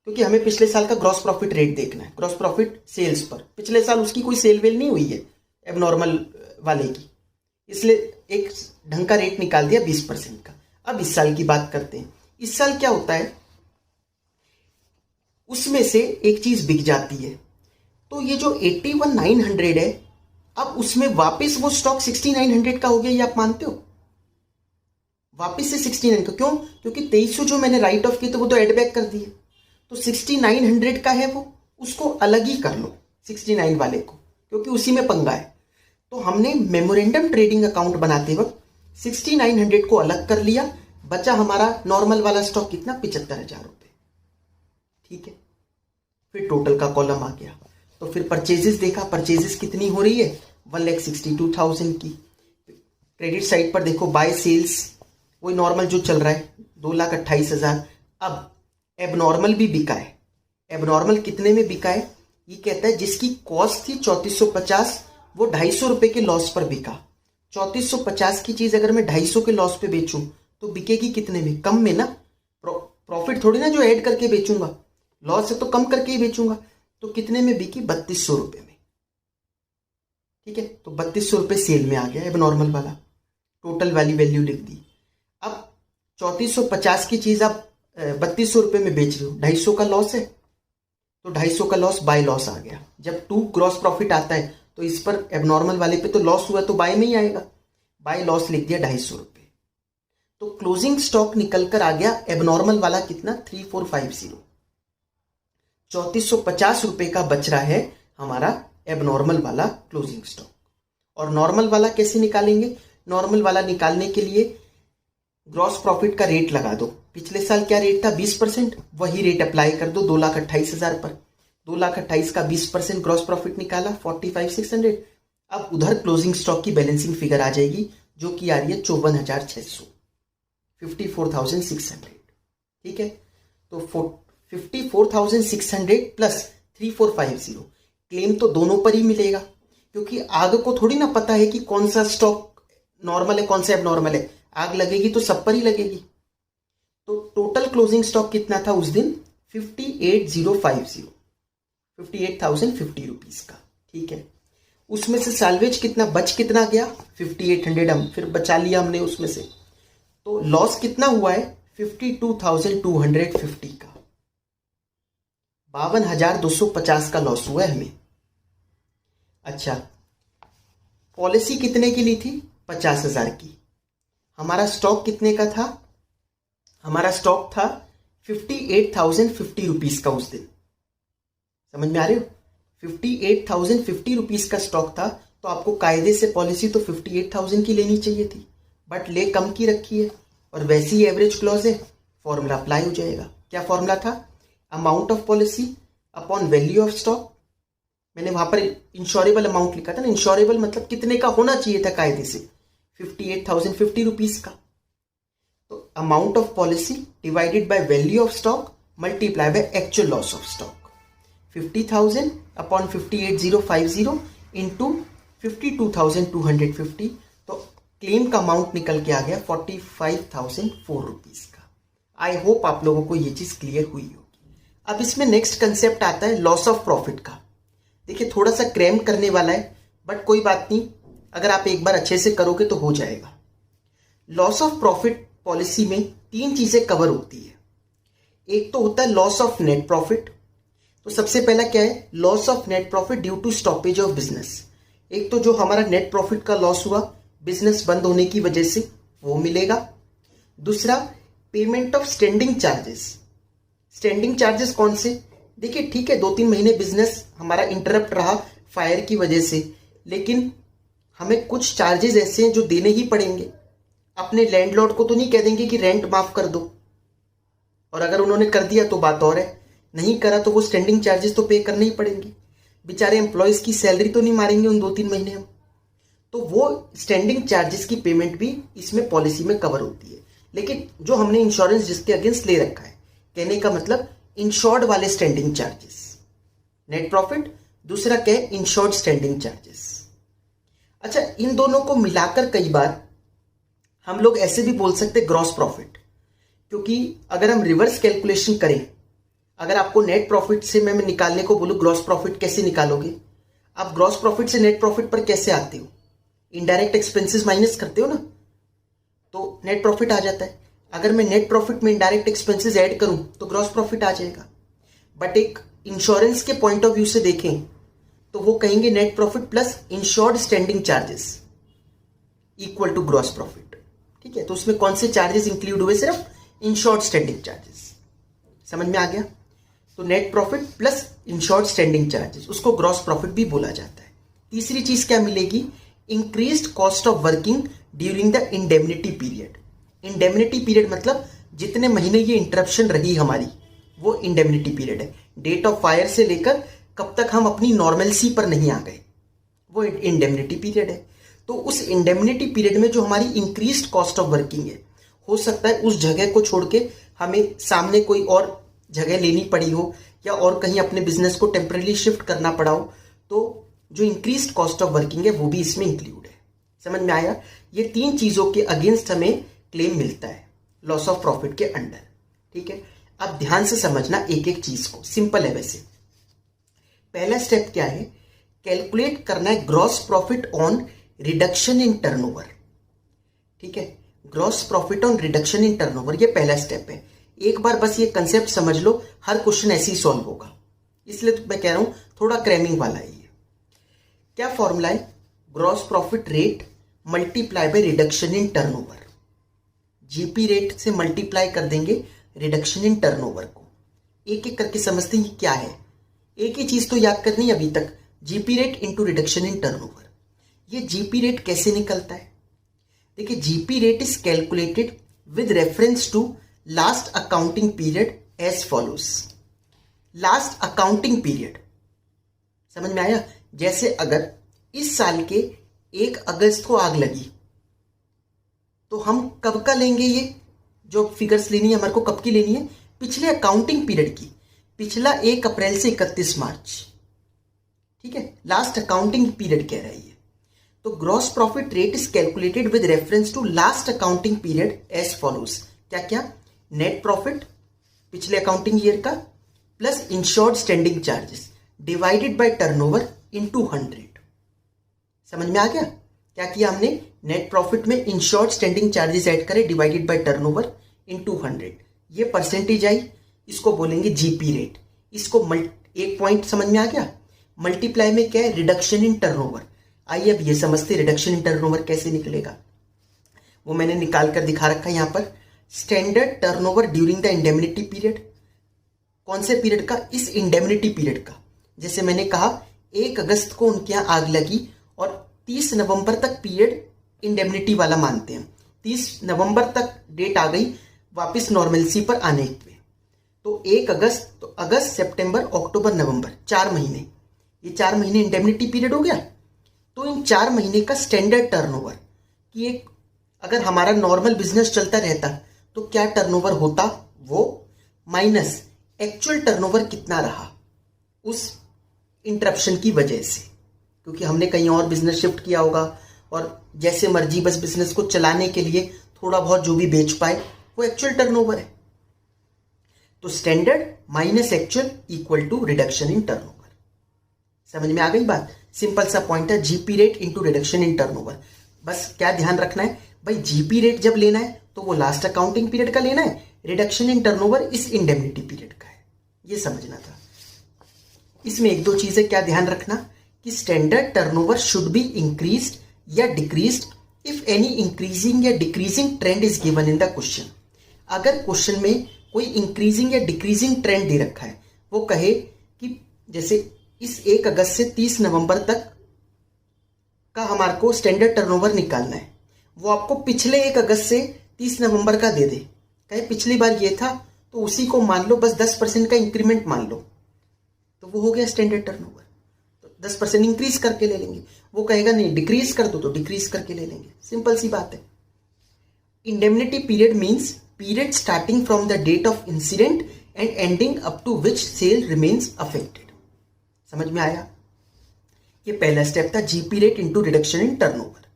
क्योंकि हमें पिछले साल का ग्रॉस प्रॉफिट रेट देखना है, ग्रॉस प्रॉफिट सेल्स पर। पिछले साल उसकी कोई सेल वेल नहीं हुई है एबनॉर्मल वाले की, इसलिए एक ढंग का रेट निकाल दिया 20% का। अब इस साल की बात करते हैं, इस साल क्या होता है, उसमें से एक चीज बिक जाती है, तो ये जो 81,900 है, अब उसमें वापस वो स्टॉक 6900 का हो गया, ये आप मानते हो, वापस से 69 का, क्यों, क्योंकि 2300 जो मैंने राइट ऑफ किए थे वो तो एड बैक कर दिए, तो 6900 का है वो, उसको अलग ही कर लो 69 वाले को, क्योंकि उसी में पंगा है। तो हमने मेमोरेंडम ट्रेडिंग अकाउंट बनाते वक्त 6900 को अलग कर लिया, बचा हमारा नॉर्मल वाला स्टॉक कितना 75,000 रुपए, ठीक है। फिर टोटल का कॉलम आ गया, तो फिर परचेजेस देखा, परचेजेस कितनी हो रही है 1,62,000 की। क्रेडिट साइड पर देखो बाय सेल्स वही नॉर्मल जो चल रहा है 2,28,000। अब एबनॉर्मल भी बिका है। एबनॉर्मल कितने में बिका है? ये कहता है जिसकी कॉस्ट थी 3450 वो 250 रुपए के लॉस पर बिका। 3450 की चीज अगर मैं 250 के लॉस पे बेचूं तो बिकेगी कितने में? कम में ना। प्रॉफिट थोड़ी ना जो ऐड करके बेचूंगा, लॉस है तो कम करके ही बेचूंगा। तो कितने में बिकी? 3200 रुपए में। ठीक है, तो 3200 रुपए सेल में आ गया एबनॉर्मल वाला। टोटल वाली वैल्यू लिख दी। अब 3450 की चीज आप 3200 रुपए में बेच रहे हो, 250 का लॉस है तो 250 का लॉस बाय लॉस आ गया। जब 2 ग्रॉस प्रॉफिट आता है तो इस पर एबनॉर्मल वाले पे तो लॉस हुआ तो बाय में ही आएगा। बाय लॉस लिख दिया 250 रुपए। तो क्लोजिंग स्टॉक निकल कर आ गया एबनॉर्मल वाला कितना? 3450। 3450 रुपए का बच रहा है हमारा एबनॉर्मल वाला क्लोजिंग स्टॉक। और नॉर्मल वाला कैसे निकालेंगे? नॉर्मल वाला निकालने के लिए ग्रॉस प्रॉफिट का रेट लगा दो। पिछले साल क्या रेट था? 20%। वही रेट अप्लाई कर दो 2,28,000 पर। 2,28,000 का 20% ग्रॉस प्रॉफिट निकाला 45,600। अब उधर क्लोजिंग स्टॉक की बैलेंसिंग फिगर आ जाएगी जो कि आ रही है 54,600, 54,600। ठीक है, तो 54,600 प्लस 3450। क्लेम तो दोनों पर ही मिलेगा क्योंकि आग को थोड़ी ना पता है कि कौन सा स्टॉक नॉर्मल है कौन सा एबनॉर्मल है। आग लगेगी तो सब पर ही लगेगी। तो टोटल क्लोजिंग स्टॉक कितना था उस दिन? 58,050, 58,050 रुपीज का। ठीक है, उसमें से सैल्वेज कितना कितना गया? 5800 हम फिर बचा लिया हमने उसमें से। तो लॉस कितना हुआ है? 52,250 का। 52,250 का लॉस हुआ है हमें। अच्छा, पॉलिसी कितने की ली थी? 50,000 की। हमारा स्टॉक कितने का था? हमारा स्टॉक था 58,050 रुपीज का उस दिन। समझ में आ रहे हो? 58,050 रुपीज का स्टॉक था तो आपको कायदे से पॉलिसी तो 58,000 की लेनी चाहिए थी, बट ले कम की रखी है और वैसी ही एवरेज क्लॉज है, फॉर्मूला अप्लाई हो जाएगा। क्या फॉर्मूला था? Amount of policy upon value of stock. मैंने वहां पर इंश्योरेबल अमाउंट लिखा था ना। इंश्योरेबल मतलब कितने का होना चाहिए था कायदे से? 58,050 रुपीज का। तो amount of policy divided by value of stock multiply by actual loss of stock. 50,000 upon 58,050 into 52,250। तो क्लेम का अमाउंट निकल के आ गया 45,004 रुपीज का। आई होप आप लोगों को ये चीज क्लियर हुई होगी। अब इसमें नेक्स्ट कंसेप्ट आता है लॉस ऑफ प्रॉफिट का। देखिए थोड़ा सा क्रैम करने वाला है बट कोई बात नहीं, अगर आप एक बार अच्छे से करोगे तो हो जाएगा। लॉस ऑफ प्रॉफिट पॉलिसी में 3 चीजें कवर होती है। एक तो होता है लॉस ऑफ नेट प्रॉफिट। तो सबसे पहला क्या है? Loss of net profit due to stoppage of business. एक तो जो हमारा नेट प्रॉफिट का लॉस हुआ बिजनेस बंद होने की वजह से, वो मिलेगा। दूसरा, payment of standing charges. Standing charges कौन से? देखिए ठीक है 2-3 महीने बिजनेस हमारा इंटरप्ट रहा फायर की वजह से, लेकिन हमें कुछ चार्जेस ऐसे हैं जो देने ही पड़ेंगे। अपने लैंडलॉर्ड को तो नहीं कह देंगे कि रेंट माफ कर दो, और अगर उन्होंने कर दिया तो बात और है, नहीं करा तो वो स्टैंडिंग चार्जेस तो पे करने ही पड़ेंगे। बेचारे एम्प्लॉयज की सैलरी तो नहीं मारेंगे उन 2-3 महीने हम। तो वो स्टैंडिंग चार्जेस की पेमेंट भी इसमें पॉलिसी में कवर होती है। लेकिन जो हमने इंश्योरेंस जिसके अगेंस्ट ले रखा है, कहने का मतलब इंश्योर्ड वाले स्टैंडिंग चार्जेस, नेट प्रॉफिट, दूसरा क्या है? Insured standing charges. अच्छा, इन दोनों को मिलाकर कई बार हम लोग ऐसे भी बोल सकते ग्रॉस प्रॉफिट, क्योंकि अगर हम रिवर्स कैलकुलेशन करें, अगर आपको नेट प्रॉफिट से मैं निकालने को बोलूं ग्रॉस प्रॉफिट कैसे निकालोगे? आप ग्रॉस प्रॉफिट से नेट प्रॉफिट पर कैसे आते हो? इनडायरेक्ट एक्सपेंसेस माइनस करते हो ना, तो नेट प्रॉफिट आ जाता है। अगर मैं नेट प्रॉफिट में इनडायरेक्ट एक्सपेंसेस ऐड करूं तो ग्रॉस प्रॉफिट आ जाएगा। बट एक इंश्योरेंस के पॉइंट ऑफ व्यू से देखें तो वो कहेंगे net profit plus insured standing charges equal to gross profit. ठीक है, तो उसमें कौन से चार्जेस इंक्लूड हुए? सिर्फ इंश्योर्ड स्टैंडिंग चार्जेस। समझ में आ गया? तो net profit plus insured standing charges, उसको ग्रॉस प्रॉफिट भी बोला जाता है। तीसरी चीज क्या मिलेगी? Increased cost of working during the indemnity period. Indemnity period मतलब जितने महीने ये इंटरप्शन रही हमारी, वो इंडेमनिटी पीरियड है। डेट ऑफ फायर से लेकर कब तक हम अपनी नॉर्मलसी पर नहीं आ गए, वो इंडेमनिटी पीरियड है। तो उस इंडेमनिटी पीरियड में जो हमारी इंक्रीज्ड कॉस्ट ऑफ वर्किंग है, हो सकता है उस जगह को छोड़ के हमें सामने कोई और जगह लेनी पड़ी हो या और कहीं अपने बिजनेस को टेम्पररी शिफ्ट करना पड़ा हो, तो जो इंक्रीज कॉस्ट ऑफ वर्किंग है वो भी इसमें इंक्लूड है। समझ में आया? ये 3 चीजों के अगेंस्ट हमें क्लेम मिलता है लॉस ऑफ प्रॉफिट के अंडर। ठीक है, अब ध्यान से समझना एक एक चीज को, सिंपल है वैसे। पहला स्टेप क्या है? कैलकुलेट करना है gross profit on reduction in turnover. ठीक है, gross profit on reduction in turnover, ये पहला स्टेप है। एक बार बस ये कंसेप्ट समझ लो, हर क्वेश्चन ऐसे ही सॉल्व होगा, इसलिए तो मैं कह रहा हूं थोड़ा क्रैमिंग वाला है ये। क्या फॉर्मूला है? Gross profit rate multiply by reduction in turnover. GP rate से मल्टीप्लाई कर देंगे रिडक्शन इन टर्नओवर को। एक एक करके समझते हैं क्या है। एक ही चीज तो याद करनी है अभी तक, GP rate into reduction in turnover. ये जीपी रेट कैसे निकलता है? देखिए, GP rate is calculated with reference to last accounting period as follows. Last accounting period, समझ में आया? जैसे अगर इस साल के 1 अगस्त को आग लगी तो हम कब का लेंगे? ये जो फिगर्स लेनी है हमारे को कब की लेनी है? पिछले अकाउंटिंग पीरियड की, पिछला 1 अप्रैल से 31 मार्च। ठीक है, लास्ट अकाउंटिंग पीरियड कह रहा है ये। तो gross profit rate is calculated with reference to last accounting period as follows. क्या क्या? नेट प्रॉफिट पिछले अकाउंटिंग ईयर का plus insured standing charges divided by turnover into 100। समझ में आ गया? क्या किया हमने? नेट प्रॉफिट में इंश्योर्ड स्टैंडिंग चार्जेस ऐड करे डिवाइडेड बाय टर्नओवर इनटू 100। ये परसेंटेज आई, इसको बोलेंगे जीपी रेट। इसको एक पॉइंट समझ में आ गया? मल्टीप्लाई में क्या है? Reduction in turnover. आइए अब ये समझते रिडक्शन इन टर्नओवर कैसे निकलेगा। वो मैंने निकाल कर दिखा रखा है यहां पर। Standard turnover during the indemnity period. कौन से पीरियड का? इस इंडेमनिटी पीरियड का। जैसे मैंने कहा 1 अगस्त को उनके यहां आग लगी और 30 नवंबर तक पीरियड इंडेमनिटी वाला मानते हैं। 30 नवंबर तक डेट आ गई वापस नॉर्मलसी पर आने पे, तो 1 अगस्त, तो अगस्त, सितंबर, अक्टूबर, नवंबर, 4 महीने। ये 4 महीने इंडेमनिटी पीरियड हो गया। तो इन 4 महीने का स्टैंडर्ड टर्नओवर कि एक अगर हमारा नॉर्मल बिजनेस चलता रहता तो क्या टर्नओवर होता, वो माइनस एक्चुअल टर्नओवर कितना रहा उस इंटरप्शन की वजह से, क्योंकि हमने कहीं और बिजनेस शिफ्ट किया होगा और जैसे मर्जी बस बिजनेस को चलाने के लिए थोड़ा बहुत जो भी बेच पाए वो एक्चुअल टर्नओवर है। तो standard minus actual equal to reduction in turnover. समझ में आ गई बात? सिंपल सा पॉइंट है, GP rate into reduction in turnover. बस क्या ध्यान रखना है भाई, जीपी रेट जब लेना है तो वो लास्ट अकाउंटिंग पीरियड का लेना है, रिडक्शन इन टर्नओवर इस इंडेमनिटी पीरियड का है। ये समझना था। इसमें 1-2 चीजें क्या ध्यान रखना कि standard turnover should be increased या डिक्रीज्ड इफ एनी इंक्रीजिंग या decreasing trend is given in the question. अगर क्वेश्चन में कोई इंक्रीजिंग या डिक्रीजिंग ट्रेंड दे रखा है, वो कहे कि जैसे इस 1 अगस्त से 30 नवंबर तक का हमारे को स्टैंडर्ड टर्नओवर निकालना है, वो आपको पिछले 1 अगस्त से 30 नवंबर का दे दे, कहे पिछली बार ये था तो उसी को मान लो, बस 10% का इंक्रीमेंट मान लो, तो वो हो गया स्टैंडर्ड टर्नओवर। तो 10% इंक्रीज करके ले लेंगे। वो कहेगा नहीं डिक्रीज कर दो तो डिक्रीज करके ले लेंगे। सिंपल सी बात है। Indemnity period means period starting from the date of incident and ending up to which sale remains affected. समझ में आया? ये पहला स्टेप था, GP rate into reduction in turnover.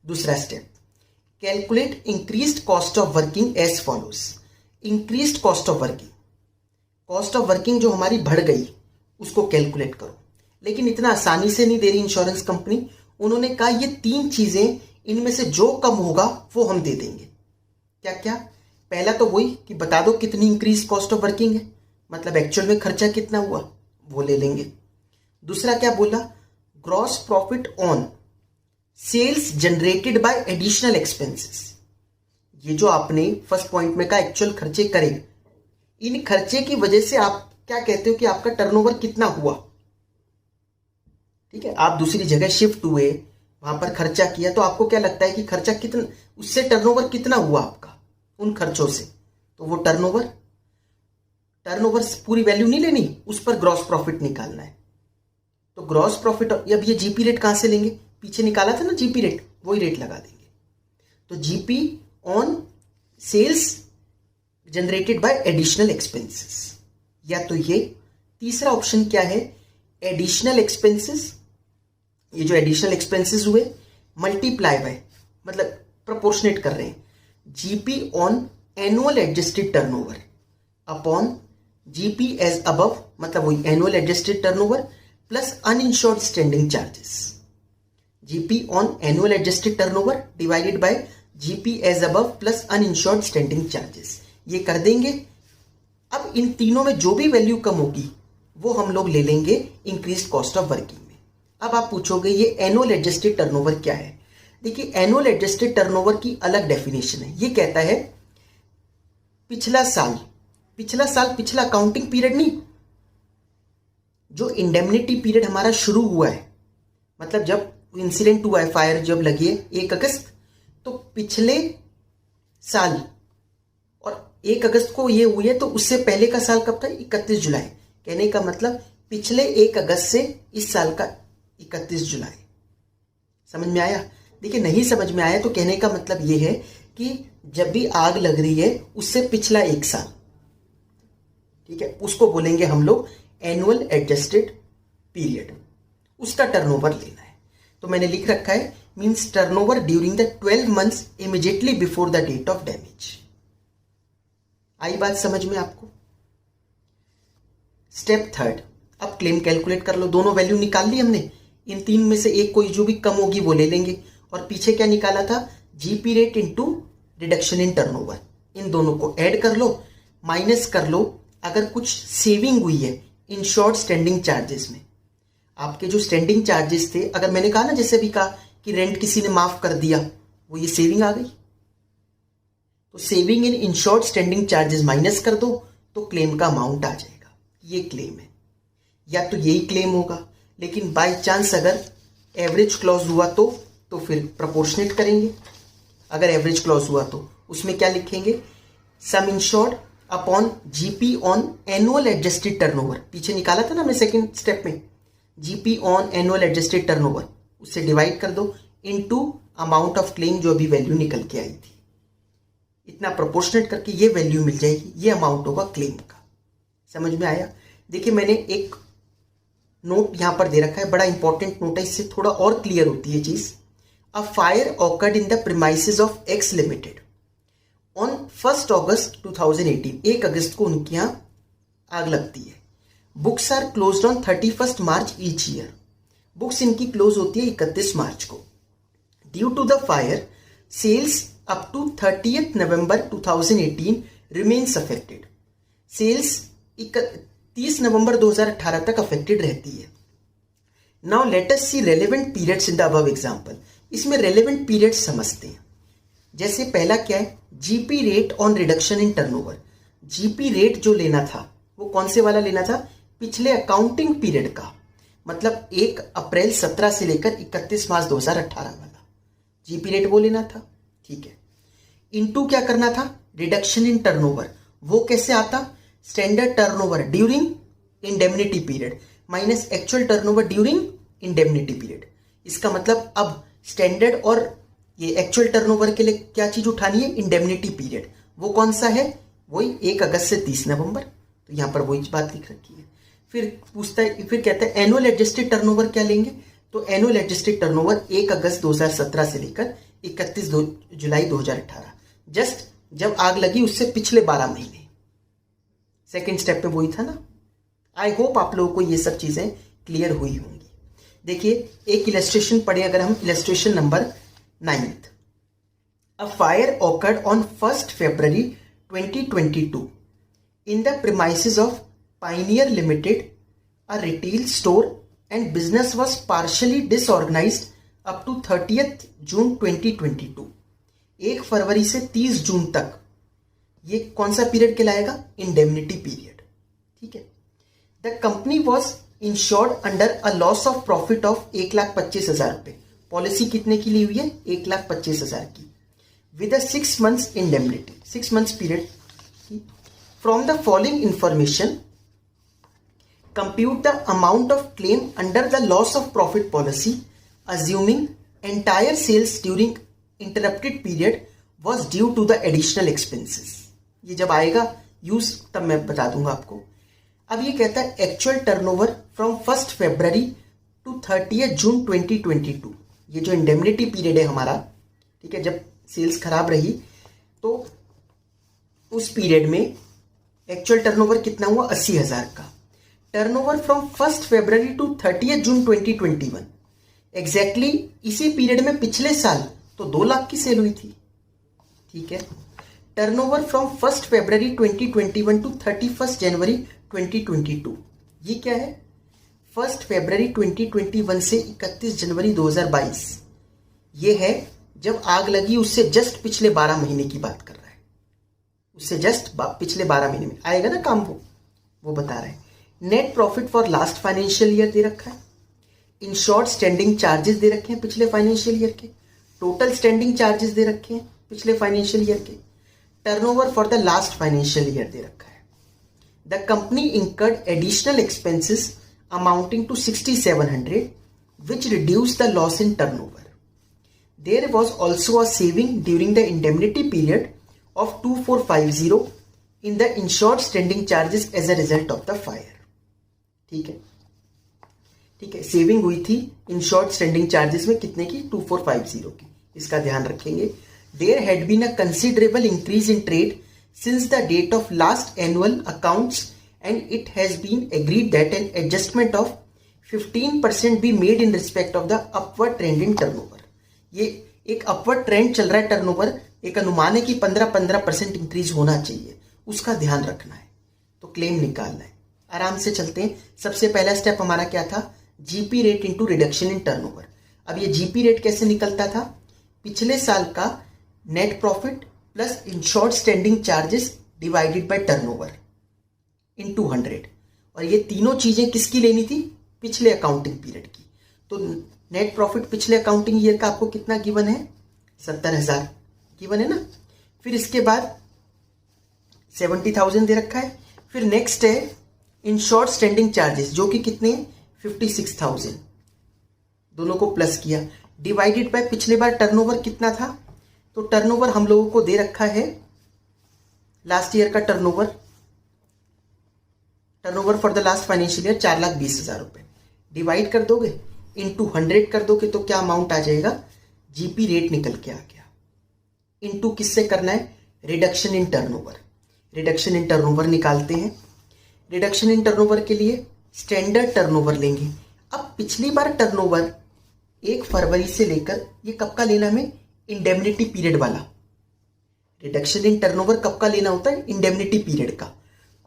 दूसरा step, calculate increased cost of working as follows. Increased cost of working, cost of working जो हमारी बढ़ गई उसको कैलकुलेट करो। लेकिन इतना आसानी से नहीं दे रही इंश्योरेंस कंपनी। उन्होंने कहा ये 3 चीजें, इनमें से जो कम होगा वो हम दे देंगे। क्या क्या? पहला तो वही कि बता दो कितनी इंक्रीज कॉस्ट ऑफ वर्किंग है, मतलब एक्चुअल में खर्चा कितना हुआ वो ले लेंगे। दूसरा क्या बोला? Gross profit on sales generated by additional expenses. ये जो आपने फर्स्ट पॉइंट में कहा एक्चुअल खर्चे करें, इन खर्चे की वजह से आप क्या कहते हो कि आपका टर्नओवर कितना हुआ। ठीक है, आप दूसरी जगह शिफ्ट हुए, वहां पर खर्चा किया, तो आपको क्या लगता है कि खर्चा कितना, उससे टर्नओवर कितना हुआ आपका उन खर्चों से, तो वो टर्नओवर पूरी वैल्यू नहीं लेनी, उस पर ग्रॉस प्रॉफिट निकालना है। तो ग्रॉस प्रॉफिट, अब ये जीपी रेट कहां से लेंगे? पीछे निकाला था ना जीपी रेट, वही रेट लगा देंगे। तो GP on sales generated by additional expenses, या तो ये तीसरा ऑप्शन क्या है, एडिशनल एक्सपेंसेस, ये जो एडिशनल एक्सपेंसेस हुए मल्टीप्लाई बाय, मतलब प्रोपोर्शनेट कर रहे हैं, GP on annual adjusted turnover upon GP as above, मतलब वही annual adjusted turnover plus uninsured standing charges, GP on annual adjusted turnover divided by GP as above plus uninsured standing charges, ये कर देंगे। अब इन तीनों में जो भी वैल्यू कम होगी वो हम लोग ले लेंगे इंक्रीज कॉस्ट ऑफ वर्किंग में। अब आप पूछोगे ये एनुअल एडजस्टेड टर्नओवर क्या है? देखिए, एनुअल एडजस्टेड टर्नओवर की अलग डेफिनेशन है। ये कहता है पिछला साल पिछला अकाउंटिंग पीरियड नहीं, जो इंडेमनिटी पीरियड हमारा शुरू हुआ है, मतलब जब इंसिडेंट हुआ है, फायर जब लगी है 1 अगस्त, तो पिछले साल, और 1 अगस्त को ये हुई है तो उससे पहले का साल कब था? 31 जुलाई। कहने का मतलब पिछले 1 अगस्त से इस साल का 31 जुलाई। समझ में आया? देखिए, नहीं समझ में आया तो कहने का मतलब ये है कि जब भी आग लग रही है उससे पिछला 1 साल, ठीक है, उसको बोलेंगे हम लोग एनुअल एडजस्टेड पीरियड, उसका टर्नओवर लेना है। तो मैंने लिख रखा है means turnover during the 12 months immediately before the date of damage. आई बात समझ में आपको? स्टेप थर्ड, अब क्लेम कैलकुलेट कर लो। दोनों वैल्यू निकाल ली हमने, इन तीन में से एक कोई जो भी कम होगी वो ले लेंगे। और पीछे क्या निकाला था? GP rate into reduction in turnover. इन दोनों को ऐड कर लो, माइनस कर लो अगर कुछ सेविंग हुई है इन शॉर्ट स्टैंडिंग चार्जेस में। आपके जो स्टैंडिंग चार्जेस थे, अगर मैंने कहा ना, जैसे भी कहा कि रेंट किसी ने माफ कर दिया, वो ये सेविंग आ गई, तो saving in insured standing charges minus कर दो तो क्लेम का अमाउंट आ जाएगा। ये क्लेम है, या तो यही क्लेम होगा, लेकिन बाय चांस अगर एवरेज क्लॉज हुआ तो फिर प्रोपोर्शनेट करेंगे। अगर एवरेज क्लॉज हुआ तो उसमें क्या लिखेंगे? सम insured upon GP on annual adjusted turnover. पीछे निकाला था ना हमने सेकंड स्टेप में, GP on annual adjusted turnover, उससे डिवाइड कर दो इनटू अमाउंट ऑफ क्लेम जो अभी वैल्यू निकल के आई थी। इतना प्रोपोर्शनेट करके ये वैल्यू मिल जाएगी, ये अमाउंट होगा क्लेम का। समझ में आया? देखिए, मैंने एक नोट यहां पर दे रखा है, बड़ा इंपॉर्टेंट नोट है, इससे थोड़ा और क्लियर होती है चीज। A fire occurred in the premises of X limited on 1 August 2018। 1 अगस्त को उनके यहां आग लगती है। Books are closed on 31 March each year. Books इनकी क्लोज होती है 31 मार्च को। Due to the fire sales up to 30 November 2018 remains affected. Sales 30 नवंबर 2018 तक अफेक्टेड रहती है। Now let us see relevant periods in the above example. इसमें रेलेवेंट पीरियड्स समझते हैं। जैसे पहला क्या है? GP rate on reduction in turnover. GP rate जो लेना था वो कौन से वाला लेना था? पिछले अकाउंटिंग पीरियड का, मतलब 1 अप्रैल 17 से लेकर 31 मार्च 2018 वाला जीपी रेट वो लेना था। ठीक है, इनटू क्या करना था? Reduction in turnover. वो कैसे आता? Standard turnover during indemnity period minus actual turnover during indemnity period. इसका मतलब अब स्टैंडर्ड और ये एक्चुअल टर्नओवर के लिए क्या चीज उठानी है? Indemnity period. वो कौन सा है? वही 1 अगस्त से 30 नवंबर। तो यहां पर वही बात लिख रखी है। फिर पूछता है, फिर कहता है एनुअल एडजस्टेड टर्नओवर क्या लेंगे? तो एनुअल एडजस्टेड टर्नओवर 1 अगस्त 2017 से लेकर 31 जुलाई 2018, जस्ट जब आग लगी उससे पिछले 12 महीने। सेकेंड स्टेप पे वही था ना। आई होप आप लोगों को ये सब चीजें क्लियर हुई होंगी। देखिए, एक इलस्ट्रेशन पढ़े अगर हम, illustration number 9। A fire awkward on 1 February 2022 in the premises of Pioneer Limited, a retail store, and business was partially disorganized up to 30th June 2022। 1 फरवरी से 30 जून तक ये कौन सा पीरियड कहलाएगा? Indemnity period. ठीक है। The company was insured under a loss of profit of 1,25,000 रुपए। पॉलिसी कितने की ली हुई है? 1,25,000 की, with a 6 months indemnity, 6 months period. From the following information compute the amount of claim under the loss of profit policy assuming entire sales during interrupted period was due to the additional expenses. ये जब आएगा यूज तब मैं बता दूंगा आपको। अब ये कहता है actual turnover from 1 February to 30 June 2022। ये जो इंडेमनिटी पीरियड है हमारा, ठीक है, जब सेल्स खराब रही तो उस पीरियड में एक्चुअल टर्नओवर कितना हुआ, 80,000 का। Turnover from 1 February to 30 June 2021, exactly इसी पीरियड में पिछले साल तो 2 लाख की सेल हुई थी, ठीक है। टर्नओवर फ्रॉम 1 फरवरी 2021 टू 31 जनवरी 2022, ये क्या है, 1 फरवरी 2021 से 31 जनवरी 2022, ये है जब आग लगी उससे जस्ट पिछले 12 महीने की बात कर रहा है, उससे जस्ट पिछले 12 महीने में आएगा ना काम, वो बता रहे हैं। Net profit for last financial year दे रखा है, इन शॉर्ट स्टैंडिंग चार्जेस दे रखे हैं पिछले फाइनेंशियल ईयर के, टोटल स्टैंडिंग चार्जेस दे रखे हैं पिछले फाइनेंशियल ईयर के, turnover for the last financial year दे रखा है। The company incurred additional expenses amounting to 6,700 which reduced the loss in turnover. There was also a saving during the indemnity period of 2,450 in the insured standing charges as a result of the fire. ठीक है, ठीक है, सेविंग हुई थी इंश्योर्ड स्टैंडिंग चार्जेस में कितने की, 2,450 की, इसका ध्यान रखेंगे। There had been a considerable increase in trade since the date of last annual accounts and it has been agreed that an adjustment of 15% be made in respect of the upward trend in turnover. ये एक अपवर्ड ट्रेंड चल रहा है टर्नओवर, एक अनुमान है कि 15% इंक्रीज होना चाहिए, उसका ध्यान रखना है, तो क्लेम निकालना है। आराम से चलते हैं। सबसे पहला स्टेप हमारा क्या था, GP rate into reduction in turnover. अब ये जीपी रेट कैसे निकलता था, पिछले साल का net profit plus insured standing charges divided by turnover in 200, और ये तीनों चीजें किसकी लेनी थी, पिछले अकाउंटिंग पीरियड की। तो नेट प्रॉफिट पिछले अकाउंटिंग ईयर का आपको कितना गिवन है, 70,000 गिवन है ना। फिर इसके बाद 70,000 दे रखा है। फिर नेक्स्ट है इंश्योर्ड स्टैंडिंग चार्जेस जो कि कितने, 56,000, दोनों को प्लस किया, डिवाइडेड बाय पिछले बार टर्नओवर कितना था, तो टर्नओवर हम लोगों को दे रखा है लास्ट ईयर का turnover for the last financial year 4,20,000 रुपए, डिवाइड कर दोगे इंटू 100 कर दोगे तो क्या अमाउंट आ जाएगा, जीपी रेट निकल के आ गया। इंटू किससे करना है, reduction in turnover. Reduction in turnover निकालते हैं। रिडक्शन इन टर्नओवर के लिए स्टैंडर्ड टर्नओवर लेंगे। अब पिछली बार टर्नओवर 1 फरवरी से लेकर, ये कब का लेना हमें, इंडेमनिटी पीरियड वाला। रिडक्शन इन टर्नओवर कब का लेना होता है, इंडेमनिटी पीरियड का।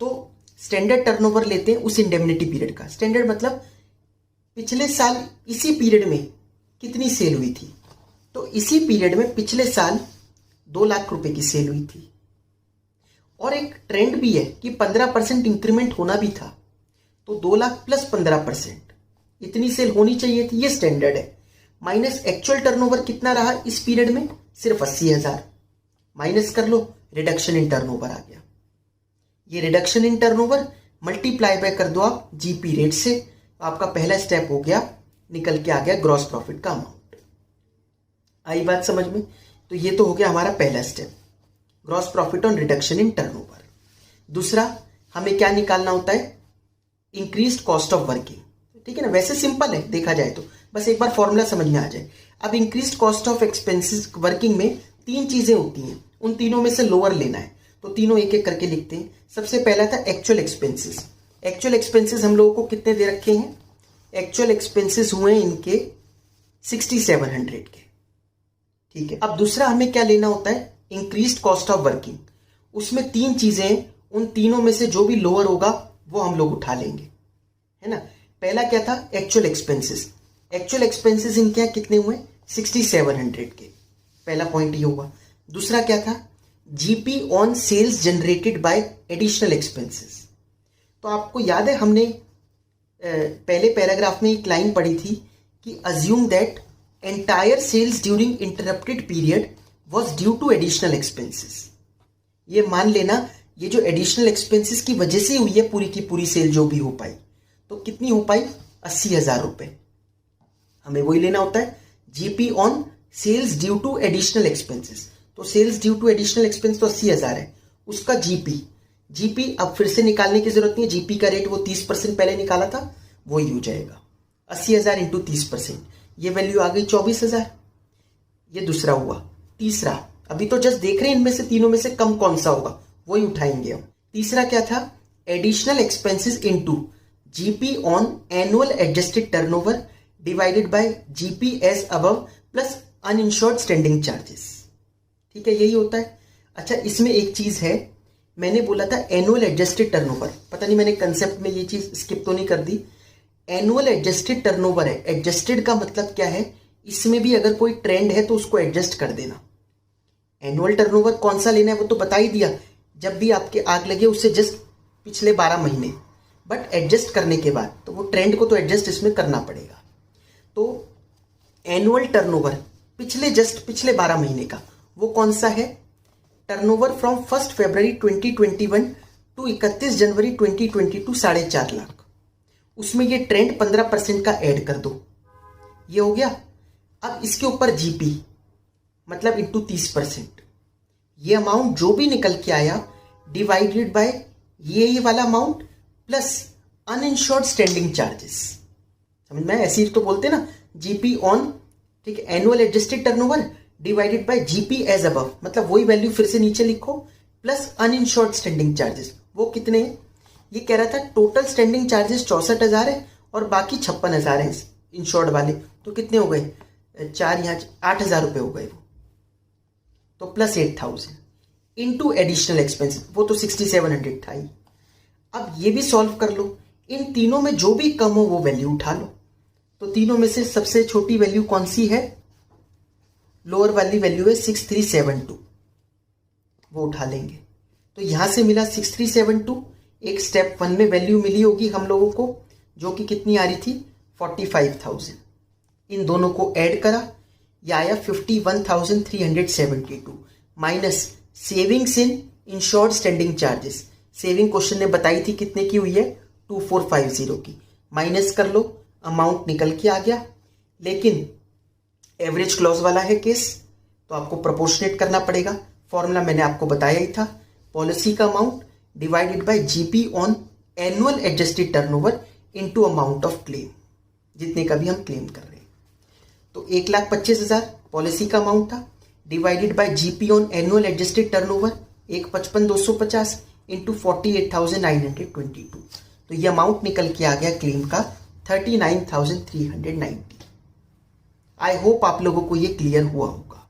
तो स्टैंडर्ड टर्नओवर लेते हैं उस इंडेमनिटी पीरियड का। स्टैंडर्ड मतलब पिछले साल इसी पीरियड में कितनी सेल हुई थी, तो इसी पीरियड में पिछले साल 2 लाख रुपए की सेल हुई थी, और एक ट्रेंड भी है कि 15% इंक्रीमेंट होना भी था, तो 2 लाख प्लस 15% इतनी सेल होनी चाहिए थी, ये स्टैंडर्ड है। माइनस एक्चुअल टर्नओवर कितना रहा इस पीरियड में, सिर्फ 80,000, माइनस कर लो, रिडक्शन इन टर्नओवर आ गया। ये reduction in turnover multiply by कर दो आप जीपी रेट से, आपका पहला स्टेप हो गया, निकल के आ गया ग्रॉस प्रॉफिट का अमाउंट। आई बात समझ में, तो ये तो हो गया हमारा पहला step, gross profit on reduction in turnover. दूसरा हमें क्या निकालना होता है, इंक्रीज्ड कॉस्ट ऑफ वर्किंग, ठीक है ना। वैसे सिंपल है देखा जाए तो, बस एक बार फॉर्मूला समझ में आ जाए। अब increased cost of expenses working में 3 चीजें होती हैं, उन तीनों में से लोअर लेना है, तो तीनों एक एक करके लिखते हैं। सबसे पहला था एक्चुअल एक्सपेंसेस। एक्चुअल एक्सपेंसेस हम लोगों को कितने दे रखे हैं, एक्चुअल एक्सपेंसेस हुए इनके 6,700 के, ठीक है। अब दूसरा हमें क्या लेना होता है, इंक्रीज्ड कॉस्ट ऑफ वर्किंग। उसमें 3 चीजें, उन तीनों में से जो भी लोअर होगा वो हम लोग उठा लेंगे, है ना। पहला क्या था, एक्चुअल एक्सपेंसेस। एक्चुअल एक्सपेंसेस इनके यहाँ कितने हुए, 6,700 के, पहला पॉइंट ये हुआ। दूसरा क्या था, GP on sales generated by additional expenses. तो आपको याद है हमने पहले पैराग्राफ में एक लाइन पढ़ी थी कि assume that entire sales during interrupted period was due to additional expenses. ये मान लेना ये जो एडिशनल एक्सपेंसेस की वजह से हुई है पूरी की पूरी सेल जो भी हो पाई, तो कितनी हो पाई, 80,000 रुपए। हमें वही लेना होता है, GP on sales due to additional expenses. तो sales due to additional expense तो 80,000 है, उसका जीपी अब फिर से निकालने की जरूरत नहीं है, जीपी का रेट वो 30% पहले निकाला था वो ही हो जाएगा, 80,000 इंटू 30%, ये वैल्यू आ गई 24,000। ये दूसरा हुआ। तीसरा, अभी तो जस्ट देख रहे हैं इनमें से तीनों में से कम कौन सा होगा, वही उठाएंगे हम। तीसरा क्या था, additional expenses into GP on annual adjusted turnover divided by GP as above plus uninsured standing charges. ठीक है, यही होता है। अच्छा, इसमें एक चीज है, मैंने बोला था एनुअल एडजस्टेड टर्नओवर, पता नहीं मैंने कंसेप्ट में ये चीज स्किप तो नहीं कर दी। एनुअल एडजस्टेड टर्नओवर है, एडजस्टेड का मतलब क्या है, इसमें भी अगर कोई ट्रेंड है तो उसको एडजस्ट कर देना। एनुअल टर्नओवर कौन सा लेना है वो तो बता ही दिया, जब भी आपके आग लगे उससे जस्ट पिछले 12 महीने, बट एडजस्ट करने के बाद तो वो ट्रेंड को तो एडजस्ट इसमें करना पड़ेगा। तो एनुअल टर्नओवर पिछले 12 महीने का वो कौन सा है, टर्नओवर फ्रॉम 1 फरवरी 2021 टू 31 जनवरी 2022 4.5 लाख, उसमें ये ट्रेंड 15% का ऐड कर दो, ये हो गया। अब इसके ऊपर जीपी मतलब इंटू 30%, ये अमाउंट जो भी निकल के आया डिवाइडेड बाय ये वाला amount plus uninsured standing charges. समझ में, ऐसे ही तो बोलते ना, जीपी ऑन, ठीक है, annual adjusted turnover divided by GP as above, मतलब वही वैल्यू फिर से नीचे लिखो प्लस अनइंश्योर्ड स्टैंडिंग चार्जेस। वो कितने हैं, ये कह रहा था टोटल स्टैंडिंग चार्जेस 64,000 है और बाकी 56,000 है इंश्योर्ड वाले, तो कितने हो गए, 4 यहाँ 8,000 रुपये हो गए वो, तो प्लस 8,000 इनटू एडिशनल एक्सपेंसेस, वो तो 6,700 था ही। अब ये भी सॉल्व कर लो, इन तीनों में जो भी कम हो वो वैल्यू उठा लो। तो तीनों में से सबसे छोटी वैल्यू कौन सी है, लोअर वाली वैल्यू है 6,372, वो उठा लेंगे। तो यहां से मिला 6,372, एक स्टेप 1 में वैल्यू मिली होगी हम लोगों को जो कि कितनी आ रही थी 45,000, इन दोनों को ऐड करा, यह आया 51,372 minus savings in insured standing charges. Saving question ने बताई थी कितने की हुई है, 2450 की, माइनस कर लो, अमाउंट निकल के आ गया। लेकिन एवरेज क्लॉज वाला है केस, तो आपको प्रोपोर्शनेट करना पड़ेगा। फॉर्मूला मैंने आपको बताया ही था, पॉलिसी का amount divided by GP on annual adjusted turnover into amount of claim, जितने का भी हम क्लेम कर रहे हैं। तो 1,25,000 पॉलिसी का अमाउंट था, divided by GP on annual adjusted turnover 155,250 into 48,922, तो ये अमाउंट निकल के आ गया क्लेम का 39,390। आई होप आप लोगों को ये क्लियर हुआ होगा।